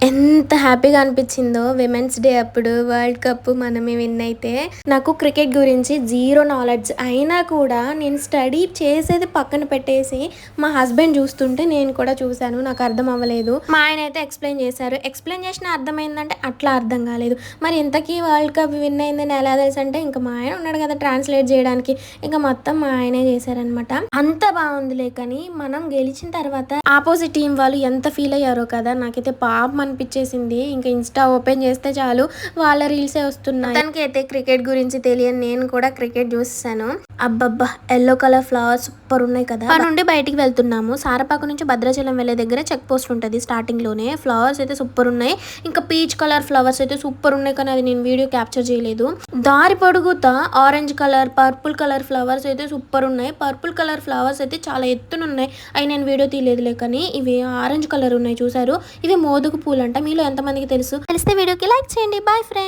ఎంత హ్యాపీగా అనిపించిందో విమెన్స్ డే అప్పుడు వరల్డ్ కప్ మనమే విన్ అయితే. నాకు క్రికెట్ గురించి జీరో నాలెడ్జ్ అయినా కూడా నేను స్టడీ చేసేది పక్కన పెట్టేసి మా హస్బెండ్ చూస్తుంటే నేను కూడా చూశాను. నాకు అర్థం అవ్వలేదు. మా ఆయన అయితే ఎక్స్ప్లెయిన్ చేశారు. ఎక్స్ప్లెయిన్ చేసిన అర్థమైందంటే అట్లా అర్థం కాలేదు. మరి ఇంతకీ వరల్డ్ కప్ విన్ అయిందని ఎలా తెలుసు అంటే ఇంకా మా ఆయన ఉన్నాడు కదా ట్రాన్స్లేట్ చేయడానికి. ఇంకా మొత్తం మా ఆయనే చేశారనమాట. అంత బాగుందిలే. కానీ మనం గెలిచిన తర్వాత ఆపోజిట్ టీం వాళ్ళు ఎంత ఫీల్ అయ్యారో కదా. నాకైతే పాపం అనిపించేసింది. ఇంకా ఇన్స్టా ఓపెన్ చేస్తే చాలు వాళ్ళ రీల్సే వస్తున్నాయి. తనకి అయితే క్రికెట్ గురించి తెలియని నేను కూడా క్రికెట్ చూసాను. అబ్బబ్బా ఎల్లో కలర్ ఫ్లవర్స్ సూపర్ ఉన్నాయి కదా. అక్కడ నుండి బయటికి వెళ్తున్నాము. సారపాక నుంచి భద్రాచలం వెళ్ళే దగ్గర చెక్ పోస్ట్ ఉంటుంది స్టార్టింగ్ లోనే. ఫ్లవర్స్ అయితే సూపర్ ఉన్నాయి. ఇంకా పీచ్ కలర్ ఫ్లవర్స్ అయితే సూపర్ ఉన్నాయి. కానీ అది నేను వీడియో క్యాప్చర్ చేయలేదు. దారి పొడుగుతా orange colour purple colour flowers అయితే సూపర్ ఉన్నాయి. పర్పుల్ కలర్ ఫ్లవర్స్ అయితే చాలా ఎత్తునున్నాయి. అవి నేను వీడియో తీయలేదులే. కానీ ఇవి ఆరెంజ్ కలర్ ఉన్నాయి చూసారు. ఇవి మోదుగు పూలు అంట. మీలో ఎంతమందికి తెలుసు? తెలిస్తే వీడియోకి లైక్ చేయండి. Bye friends.